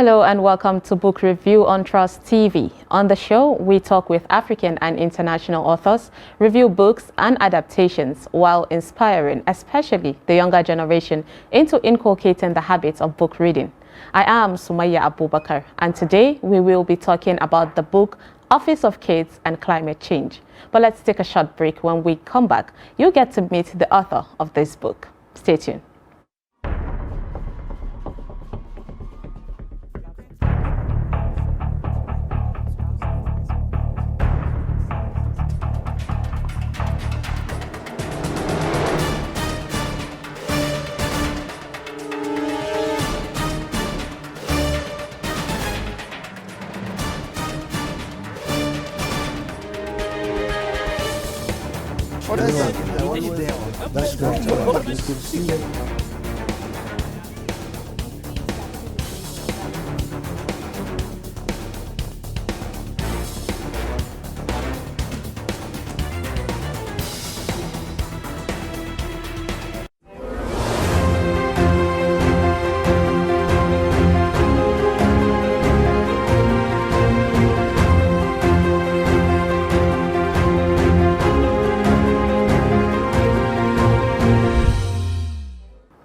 Hello and welcome to Book Review on Trust TV. On the show, we talk with African and international authors, review books and adaptations while inspiring, especially the younger generation, into inculcating the habits of book reading. I am Sumaya Abubakar, and today we will be talking about the book Office of Kids and Climate Change. But let's take a short break. When we come back, you'll get to meet the author of this book. Stay tuned.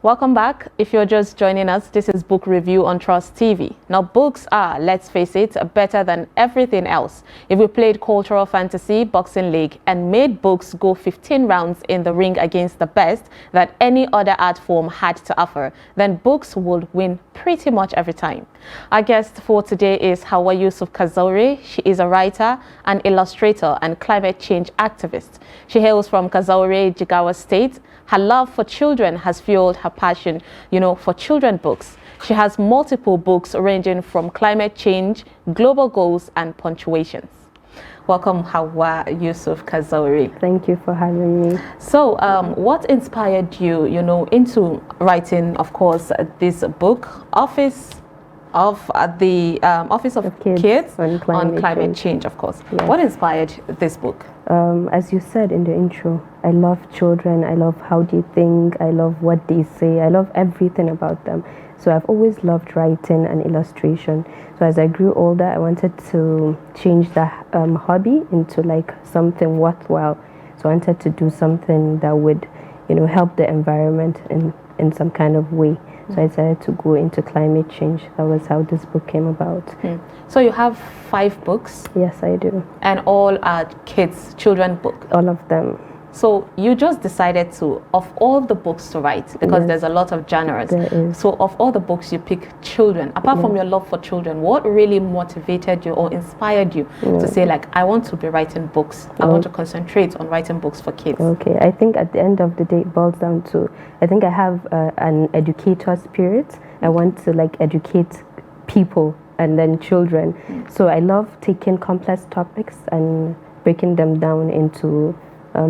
Welcome back. If you're just joining us, this is Book Review on Trust TV. Now, books are, let's face it, better than everything else. If we played cultural fantasy, boxing league, and made books go 15 rounds in the ring against the best that any other art form had to offer, then books would win pretty much every time. Our guest for today is Hawa Yusuf Kazaure. She is a writer, an illustrator, and climate change activist. She hails from Kazaure, Jigawa State. Her love for children has fueled her passion, for children books. She has multiple books ranging from climate change, global goals, and punctuations. Welcome, Hawa Yusuf Kazaure. Thank you for having me. So, what inspired you, into writing, of course, this book, Office of Kids on Climate Change, of course. Yes. What inspired this book? As you said in the intro, I love children. I love how they think. I love what they say. I love everything about them. So I've always loved writing and illustration. So as I grew older, I wanted to change that hobby into like something worthwhile. So I wanted to do something that would, help the environment in some kind of way. So I decided to go into climate change. That was how this book came about. So you have 5 books? Yes, I do. And all are children books? All of them. So you just decided to, of all the books to write, because there's a lot of genres. So of all the books you pick children, apart from your love for children, what really motivated you or inspired you to say, like, I want to be writing books. I want to concentrate on writing books for kids. Okay, I think at the end of the day it boils down to, I think I have an educator spirit. I want to like educate people and then children. So I love taking complex topics and breaking them down into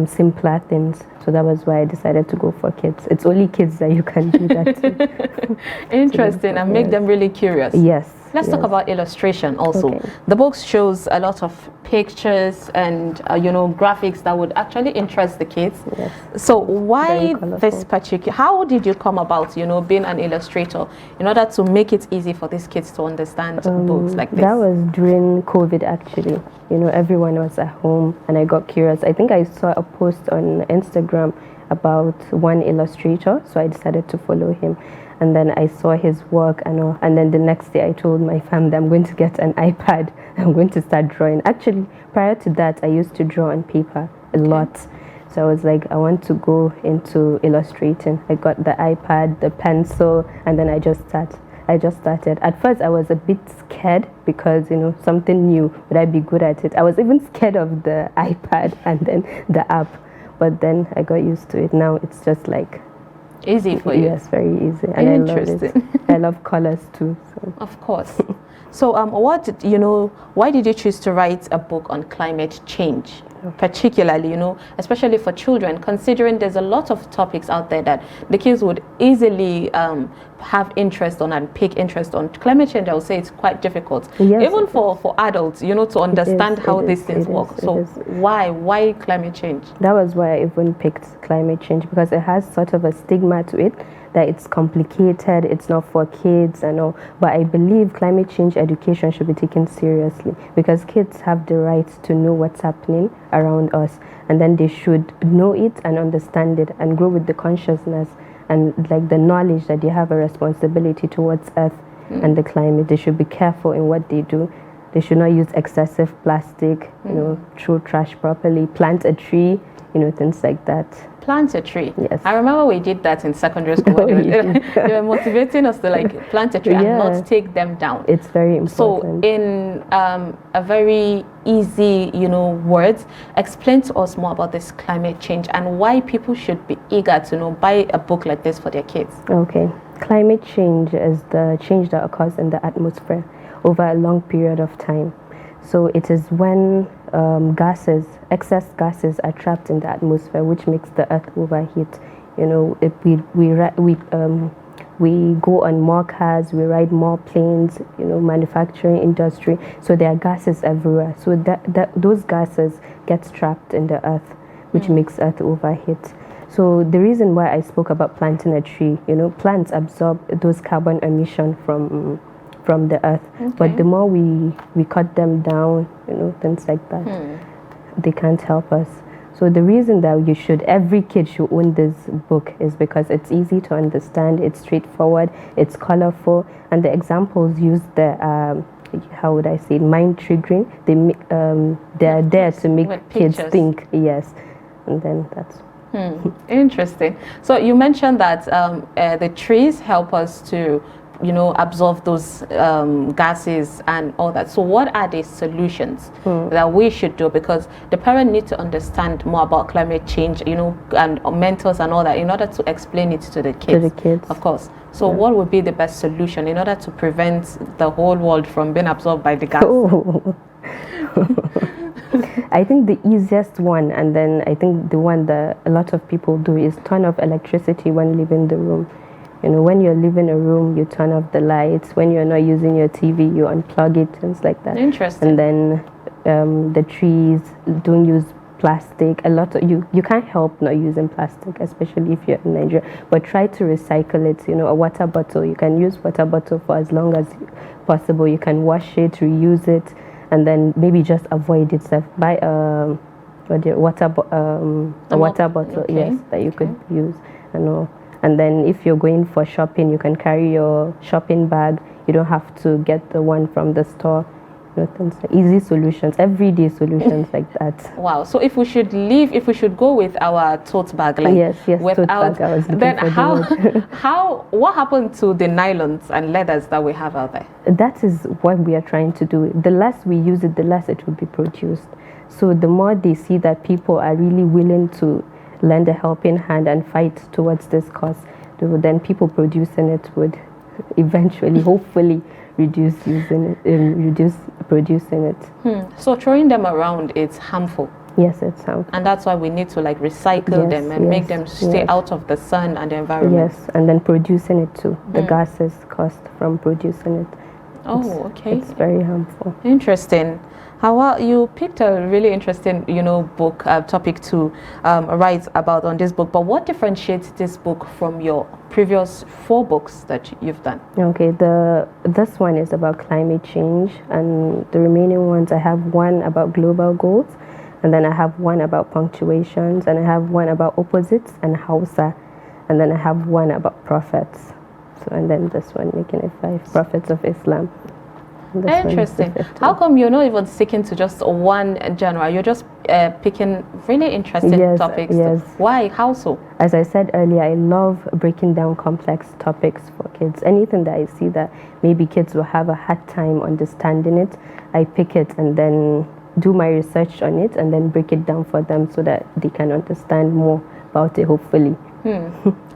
simpler things. So that was why I decided to go for kids. It's only kids that you can do that to. Interesting, and make them really curious. Yes. Let's talk about illustration also. Okay. The book shows a lot of pictures and graphics that would actually interest the kids. Yes. So why this particular? How did you come about, being an illustrator in order to make it easy for these kids to understand books like this? That was during COVID actually. Everyone was at home and I got curious. I think I saw a post on Instagram about one illustrator, so I decided to follow him. And then I saw his work and then the next day I told my family I'm going to get an iPad. I'm going to start drawing. Actually, prior to that, I used to draw on paper a lot. So I was like, I want to go into illustrating. I got the iPad, the pencil, and then I just started. At first, I was a bit scared because, something new. Would I be good at it? I was even scared of the iPad and then the app. But then I got used to it. Now it's just like easy for you. Yes, very easy. And I love it. I love colors too. So. Of course. So why did you choose to write a book on climate change? Particularly, especially for children, considering there's a lot of topics out there that the kids would easily have interest on and pick interest on. Climate change, I would say it's quite difficult. Yes, even for adults, to understand how these things work. So why climate change? That was why I even picked climate change, because it has sort of a stigma to it. that it's complicated, it's not for kids and all. But I believe climate change education should be taken seriously, because kids have the right to know what's happening around us, and then they should know it and understand it and grow with the consciousness and like the knowledge that they have a responsibility towards Earth and the climate. They should be careful in what they do. They should not use excessive plastic, throw trash properly, plant a tree, things like that. Plant a tree. Yes. I remember we did that in secondary school. Oh, They were motivating us to like plant a tree and not take them down. It's very important. So in a very easy, words, explain to us more about this climate change and why people should be eager to buy a book like this for their kids. Okay. Climate change is the change that occurs in the atmosphere over a long period of time. So it is when excess gases are trapped in the atmosphere, which makes the Earth overheat. If we go on more cars, we ride more planes, manufacturing industry. So there are gases everywhere. So those gases get trapped in the Earth, which makes Earth overheat. So the reason why I spoke about planting a tree, plants absorb those carbon emission from the Earth. Okay. But the more we cut them down, things like that, they can't help us. So the reason that every kid should own this book is because it's easy to understand, it's straightforward, it's colorful, and the examples used there are, how would I say, mind triggering. They are there to make kids think. Yes, and then that's. Interesting. So you mentioned that the trees help us to absorb those gases and all that. So what are the solutions that we should do? Because the parent needs to understand more about climate change, and mentors and all that in order to explain it to the kids. To the kids. Of course. So what would be the best solution in order to prevent the whole world from being absorbed by the gas? Oh. I think the easiest one, and then I think the one that a lot of people do, is turn off electricity when leaving the room. When you're leaving a room, you turn off the lights. When you're not using your TV, you unplug it, things like that. Interesting. And then the trees, don't use plastic. You can't help not using plastic, especially if you're in Nigeria. But try to recycle it. A water bottle, you can use water bottle for as long as possible. You can wash it, reuse it, and then maybe just avoid it. Buy a water bottle, okay. Yes, that you could use and all. And then if you're going for shopping, you can carry your shopping bag. You don't have to get the one from the store. Easy solutions, everyday solutions like that. Wow. So if we should go with our tote bag, like yes, without, tote bag, I was then what happened to the nylons and leathers that we have out there? That is what we are trying to do. The less we use it, the less it will be produced. So the more they see that people are really willing to lend a helping hand and fight towards this cause, then people producing it would eventually, hopefully, reduce producing it. So throwing them around, it's harmful. Yes, it's harmful. And that's why we need to recycle them and make them stay out of the sun and the environment. Yes, and then producing it too. The gases caused from producing it. Oh, okay. It's very harmful. Interesting. Hawa, you picked a really interesting, book topic to write about on this book. But what differentiates this book from your previous 4 books that you've done? Okay, this one is about climate change, and the remaining ones, I have one about global goals, and then I have one about punctuations, and I have one about opposites and Hausa, and then I have one about prophets. So, and then this one, making it 5 prophets of Islam. Interesting. How come you're not even sticking to just one genre? You're just picking really interesting topics. Yes. Why? How so? As I said earlier, I love breaking down complex topics for kids. Anything that I see that maybe kids will have a hard time understanding it, I pick it and then do my research on it and then break it down for them so that they can understand more about it, hopefully.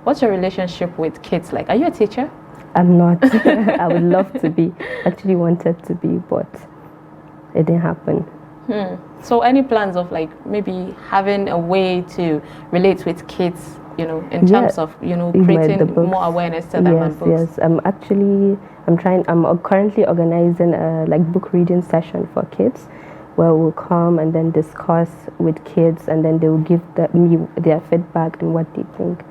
What's your relationship with kids like? Are you a teacher? I'm not. I would love to be. Actually wanted to be, but it didn't happen. So any plans of maybe having a way to relate with kids, in terms of, creating more awareness to them and books? Yes. I'm currently organizing a book reading session for kids where we'll come and then discuss with kids and then they will give me their feedback and what they think.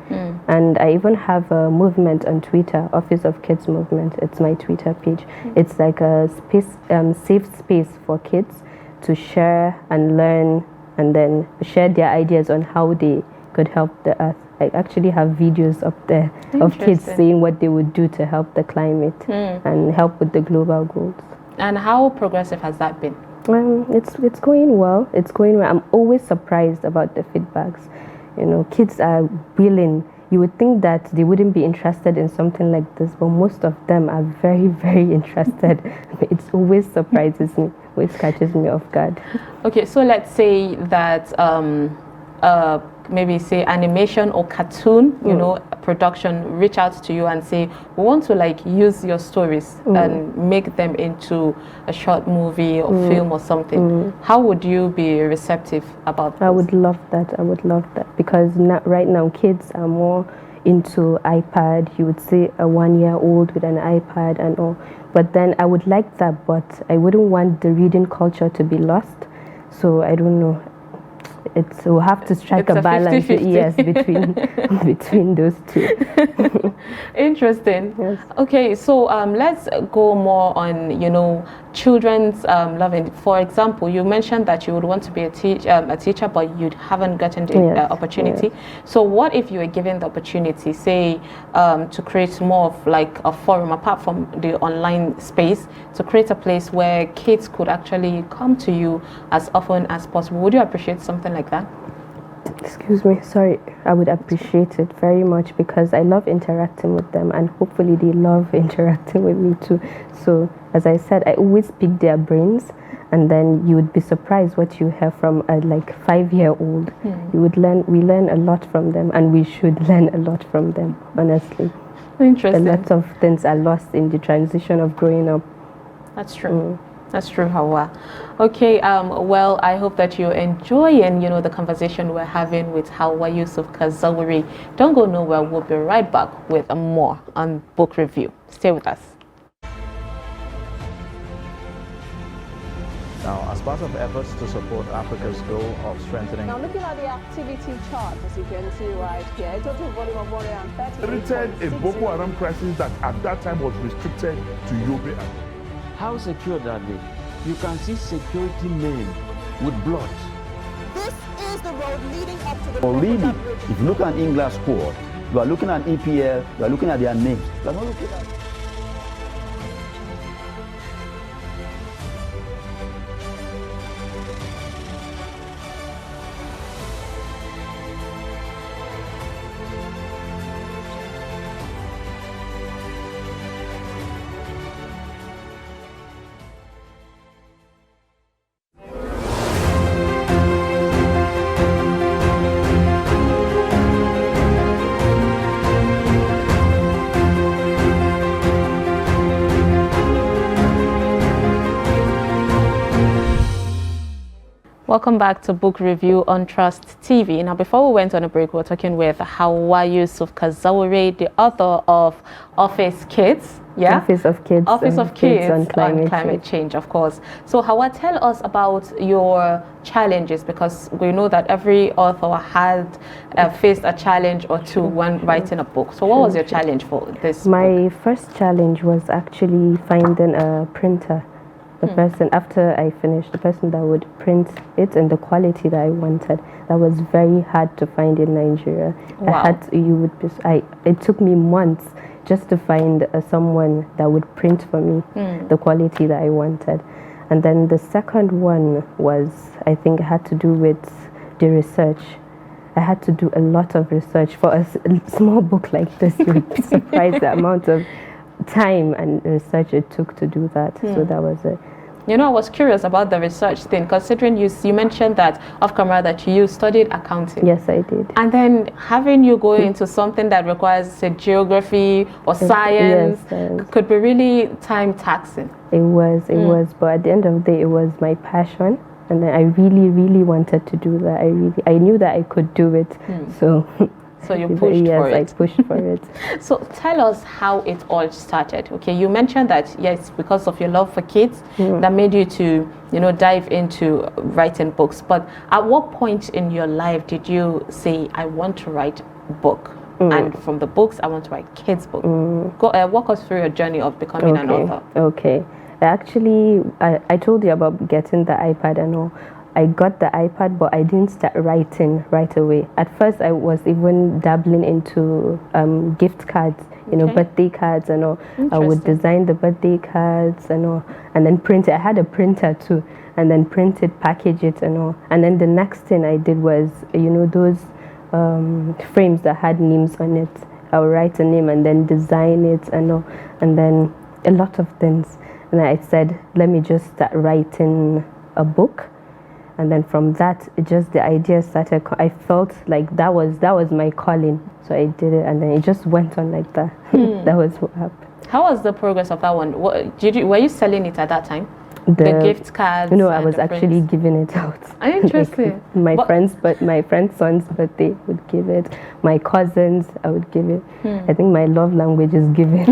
And I even have a movement on Twitter, Office of Kids Movement. It's my Twitter page. It's like a space, safe space for kids to share and learn, and then share their ideas on how they could help the earth. I actually have videos up there of kids saying what they would do to help the climate and help with the global goals. And how progressive has that been? It's going well. It's going well. I'm always surprised about the feedbacks. You know, kids are willing. You would think that they wouldn't be interested in something like this, but most of them are very, very interested. It always surprises me, always catches me off guard. Okay, so let's say that maybe say animation or cartoon, you know, production reach out to you and say, we want to like use your stories and make them into a short movie or film or something. How would you be receptive about this? I would love that. I would love that, because right now kids are more into iPad. You would see a 1-year-old with an iPad and all. But then I would like that, but I wouldn't want the reading culture to be lost. So I don't know. We'll have to strike a balance, 50-50. yes, between those two. Interesting. Yes. Okay, so let's go more on, you know, children's loving. For example, you mentioned that you would want to be a teacher, but you haven't gotten the opportunity. Yes. So what if you were given the opportunity, say, to create more of like a forum apart from the online space, to create a place where kids could actually come to you as often as possible? Would you appreciate something like that? Excuse me, sorry. I would appreciate it very much, because I love interacting with them, and hopefully they love interacting with me too. So as I said, I always pick their brains, and then you would be surprised what you hear from a like 5-year-old. We learn a lot from them, and we should learn a lot from them, honestly. Interesting. A lot of things are lost in the transition of growing up. That's true. That's true, Hawa. Okay, well, I hope that you're enjoying, you know, the conversation we're having with Hawa Yusuf Kazawuri. Don't go nowhere. We'll be right back with more on Book Review. Stay with us. Now, as part of efforts to support Africa's goal of strengthening... Now, looking at the activity chart, as you can see right here, a total volume of 130. Created a Boko Haram crisis that at that time was restricted to Yobe. How secure are they? You can see security men with blood. This is the road leading up to the... Or really, if you look at England squad, you are looking at EPL, you are looking at their names. You are not looking at... Welcome back to Book Review on Trust TV. Now, before we went on a break, we were talking with Hawa Yusuf Kazawuri, the author of Office Kids. Yeah? Office of Kids on climate change, of course. So, Hawa, tell us about your challenges, because we know that every author had faced a challenge or two when writing a book. So, what was your challenge for this My book? first challenge was actually finding a printer. The person, after I finished, the person that would print it in the quality that I wanted. That was very hard to find in Nigeria. Wow. It took me months just to find someone that would print for me the quality that I wanted. And then the second one was, I think, had to do with the research. I had to do a lot of research for a small book like this. You would be surprised the amount of time and research it took to do that. So that was it. You know, I was curious about the research thing, considering you mentioned that off camera that you studied accounting. Yes, I did. And then having you go into something that requires, say, geography or science could be really time taxing. It was, but at the end of the day, it was my passion. And then I really, really wanted to do that. I knew that I could do it. So you pushed for it. Yes, I pushed for it. So tell us how it all started. Okay, you mentioned that, yes, because of your love for kids, that made you to, you know, dive into writing books. But at what point in your life did you say, I want to write a book? and from the books, I want to write kids' book. Go walk us through your journey of becoming an author. Okay. Actually, I told you about getting the iPad and all. I got the iPad, but I didn't start writing right away. At first, I was even dabbling into gift cards, birthday cards and all. I would design the birthday cards and all, and then print it. I had a printer too, and then print it, package it and all. And then the next thing I did was, those frames that had names on it. I would write a name and then design it and all, and then a lot of things. And I said, let me just start writing a book. And then from that, the idea started. I felt like that was my calling, so I did it, and then it just went on like that. That was what happened. How was the progress of that one? Were you selling it at that time? The gift cards? No, I was actually giving it out. Interesting. Like my friend's son's birthday would give it. My cousins, I would give it. I think my love language is giving.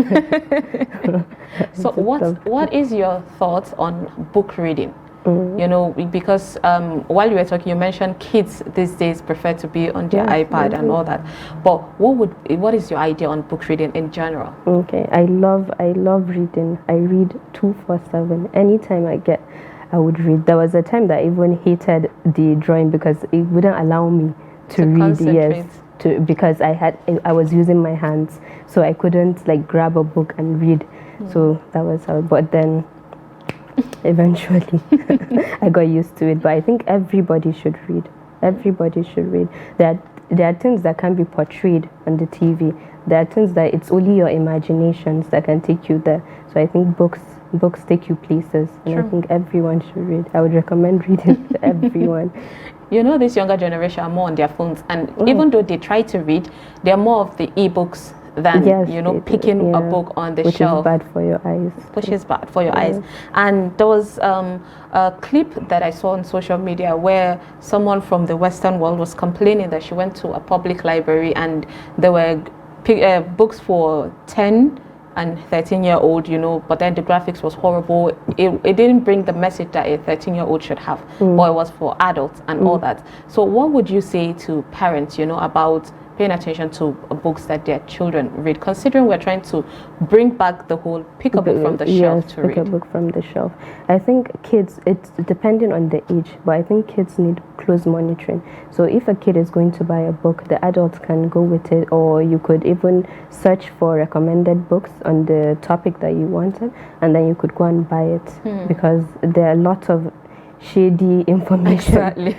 So what is your thoughts on book reading? Because while you were talking, you mentioned kids these days prefer to be on their iPad and all that. But what is your idea on book reading in general? Okay, I love reading. I read 24/7. Anytime I would read. There was a time that I even hated the drawing because it wouldn't allow me to read. Yes, because I was using my hands, so I couldn't grab a book and read. So that was how. But then eventually I got used to it. But I think everybody should read. Everybody should read. There are things that can be portrayed on the TV. There are things that it's only your imaginations that can take you there. So I think books take you places, and I think everyone should read. I would recommend reading to everyone. This younger generation are more on their phones, and even though they try to read, they're more of the ebooks than picking a book on the shelf. Which is bad for your eyes. Which is bad for your eyes. And there was a clip that I saw on social media where someone from the Western world was complaining that she went to a public library and there were books for 10 and 13-year-old, but then the graphics was horrible. It didn't bring the message that a 13-year-old should have, or it was for adults and all that. So what would you say to parents, about paying attention to books that their children read, considering we're trying to bring back the whole pick a book from the shelf to read? Pick a book from the shelf. I think kids, it's depending on the age, but I think kids need close monitoring. So if a kid is going to buy a book, the adults can go with it, or you could even search for recommended books on the topic that you wanted, and then you could go and buy it, because there are a lot of shady information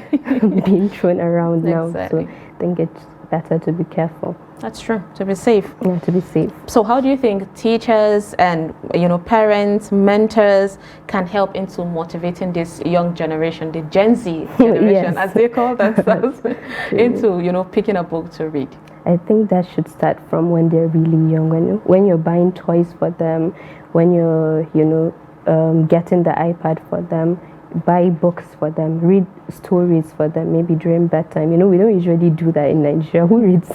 being thrown around now. So I think it's better to be careful. That's true, to be safe. Yeah, to be safe. So how do you think teachers and parents, mentors can help into motivating this young generation, the Gen Z generation, as they call themselves, into picking a book to read? I think that should start from when they're really young. When you're buying toys for them, when you're getting the iPad for them, buy books for them, read stories for them, maybe during bedtime. We don't usually do that in Nigeria. Who reads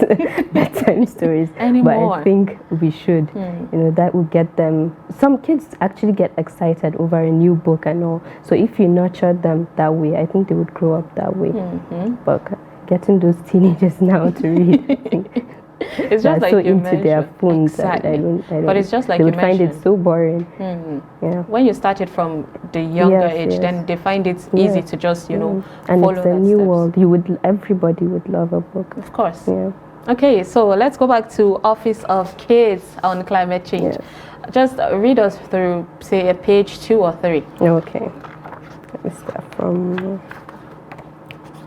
bedtime stories? Anymore. But I think we should. That will get them. Some kids actually get excited over a new book and all. So if you nurture them that way, I think they would grow up that way. But getting those teenagers now to read, I think it's just like so you into mentioned. their phones. Exactly. I don't, but it's just like they you would find mentioned. it so boring. Yeah. When you started from the younger age, then they find it easy to just and follow it's a new world. Everybody would love a book. Of course. Yeah. Okay, so let's go back to Office of Kids on Climate Change. Just read us through, say, page 2 or 3. Okay. Let me start from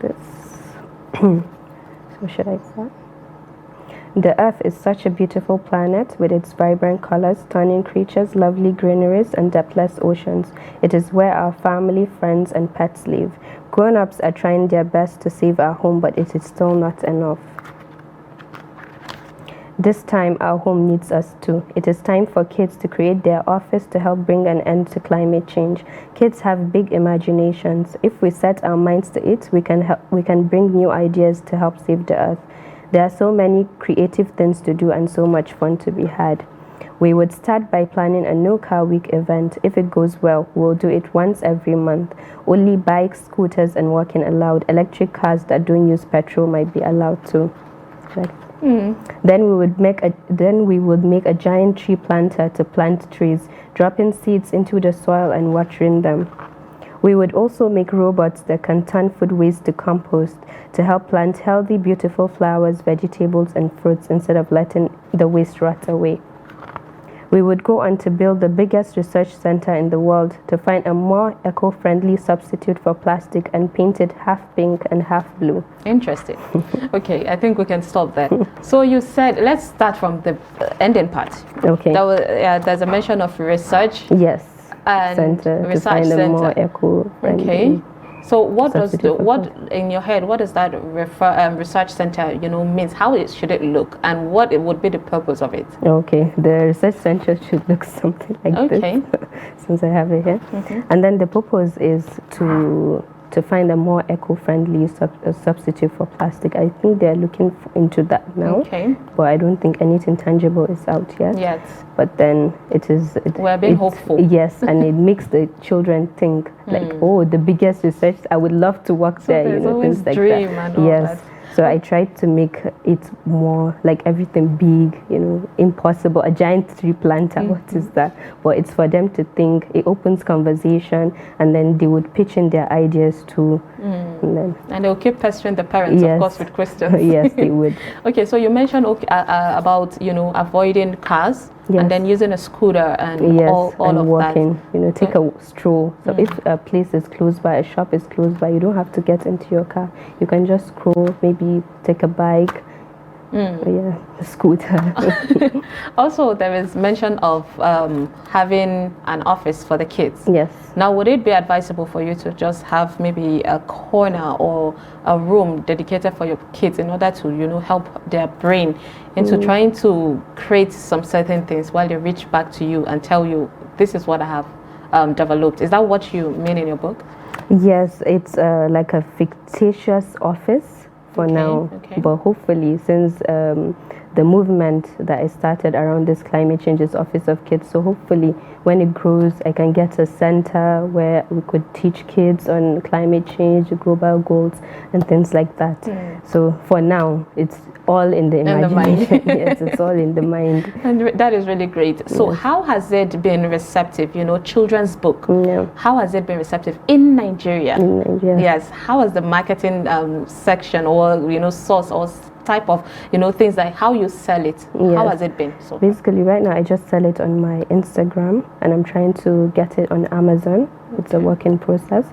this. So should I start? The Earth is such a beautiful planet with its vibrant colors, stunning creatures, lovely greeneries, and depthless oceans. It is where our family, friends, and pets live. Grown-ups are trying their best to save our home, but it is still not enough. This time, our home needs us too. It is time for kids to create their office to help bring an end to climate change. Kids have big imaginations. If we set our minds to it, we can bring new ideas to help save the Earth. There are so many creative things to do and so much fun to be had. We would start by planning a No Car Week event. If it goes well, we'll do it once every month. Only bikes, scooters, and walking allowed. Electric cars that don't use petrol might be allowed too. Then we would make a giant tree planter to plant trees, dropping seeds into the soil and watering them. We would also make robots that can turn food waste to compost to help plant healthy, beautiful flowers, vegetables, and fruits instead of letting the waste rot away. We would go on to build the biggest research center in the world to find a more eco-friendly substitute for plastic and paint it half pink and half blue. Interesting. Okay, I think we can stop there. So you said, let's start from the ending part. Okay. There's a mention of research. Yes. And center to research find a center. more eco-friendly. Okay. So what does substitute for what in your head? What does that research center, means? How should it look, and what it would be the purpose of it? Okay, the research center should look something like Okay. this, since I have it here. And then the purpose is to find a more eco-friendly substitute for plastic. I think they're looking into that now. Okay. But I don't think anything tangible is out yet. Yet. But then We're being hopeful. Yes, and it makes the children think like, oh, the biggest research. I would love to work there. there's always things like dream that. and all Yes. that. So I tried to make it more like everything big, impossible. A giant tree planter, what is that? But it's for them to think. It opens conversation, and then they would pitch in their ideas too. And they'll keep pestering the parents, of Yes. course, with questions. Yes, they would. Okay, so you mentioned about avoiding cars Yes. and then using a scooter and Yes, all and of walking. Take a stroll. So if a place is close by, a shop is close by, you don't have to get into your car. You can just scroll. Maybe take a bike. Yeah, a scooter. Also, there is mention of having an office for the kids. Yes. Now, would it be advisable for you to just have maybe a corner or a room dedicated for your kids in order to, help their brain into trying to create some certain things while they reach back to you and tell you, this is what I have developed? Is that what you mean in your book? Yes, it's like a fictitious office for now. Okay. But hopefully, since the movement that I started around this climate change is Office of Kids, so hopefully when it grows, I can get a center where we could teach kids on climate change, global goals, and things like that. So for now, it's all in the imagination. Yes, it's all in the mind. And that is really great. So how has it been receptive, children's book? Yeah. How has it been receptive in Nigeria? In Nigeria. Yes. How has the marketing section or, source or type of, things like how you sell it, how has it been? So basically right now I just sell it on my Instagram, and I'm trying to get it on Amazon. It's a work in process,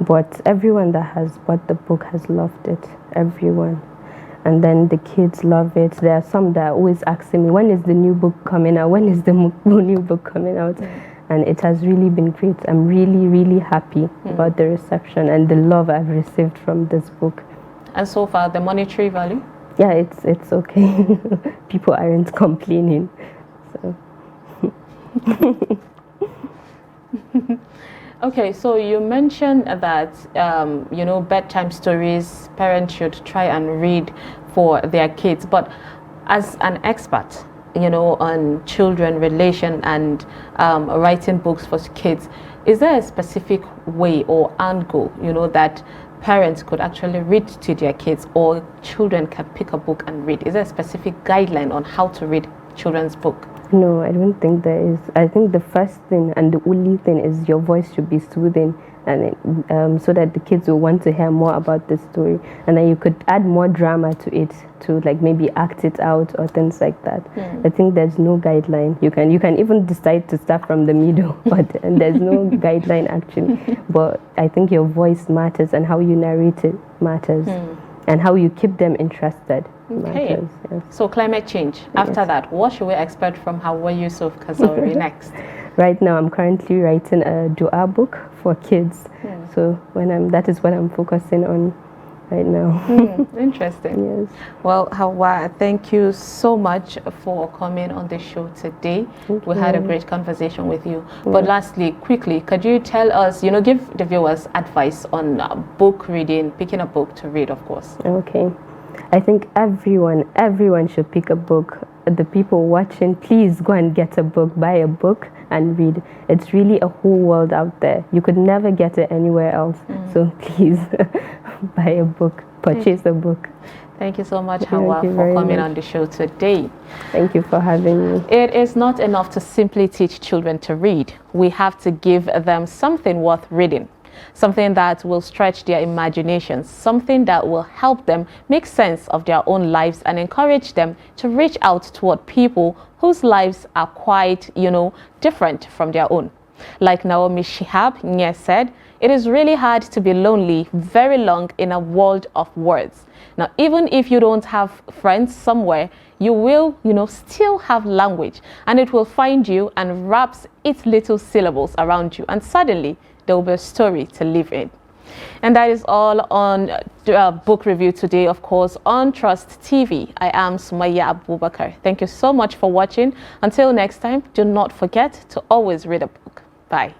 but everyone that has bought the book has loved it. Everyone. And then the kids love it. There are some that are always asking me, when is the new book coming out? When is the new book coming out? And it has really been great. I'm really, really happy about the reception and the love I've received from this book. and so far the monetary value? Yeah, it's okay. People aren't complaining. So. Okay, so you mentioned that bedtime stories parents should try and read for their kids, but as an expert on children relation and writing books for kids, is there a specific way or angle that parents could actually read to their kids, or children can pick a book and read? Is there a specific guideline on how to read children's book? No, I don't think there is. I think the first thing and the only thing is your voice should be soothing, and so that the kids will want to hear more about the story, and then you could add more drama to it, to like maybe act it out or things like that. I think there's no guideline. You can even decide to start from the middle, but there's no guideline actually. But I think your voice matters, and how you narrate it matters, and how you keep them interested. Okay. Matters, yes. So climate change. After that, what should we expect from Hawa Yusuf Kazauri next? Right now, I'm currently writing a dua book for kids. So that is what I'm focusing on right now. Interesting. Yes. Well, Hawa, thank you so much for coming on the show today. We had a great conversation with you. But lastly, quickly, could you tell us, give the viewers advice on book reading, picking a book to read, of course? Okay. I think everyone should pick a book. The people watching, please go and get a book, buy a book and read. It's really a whole world out there. You could never get it anywhere else. So please buy a book. purchase the book. Thank you so much, Thank Hawa, you for very coming much. on the show today. Thank you for having me. It is not enough to simply teach children to read. We have to give them something worth reading, something that will stretch their imaginations, something that will help them make sense of their own lives and encourage them to reach out toward people whose lives are quite, different from their own. Like Naomi Shihab Nye said, it is really hard to be lonely very long in a world of words. Now, even if you don't have friends somewhere, you will, still have language, and it will find you and wraps its little syllables around you, and suddenly there will be a story to live in. And that is all on book review today, of course, on Trust TV. I am Sumaya Abubakar. Thank you so much for watching. Until next time, do not forget to always read a book. Bye.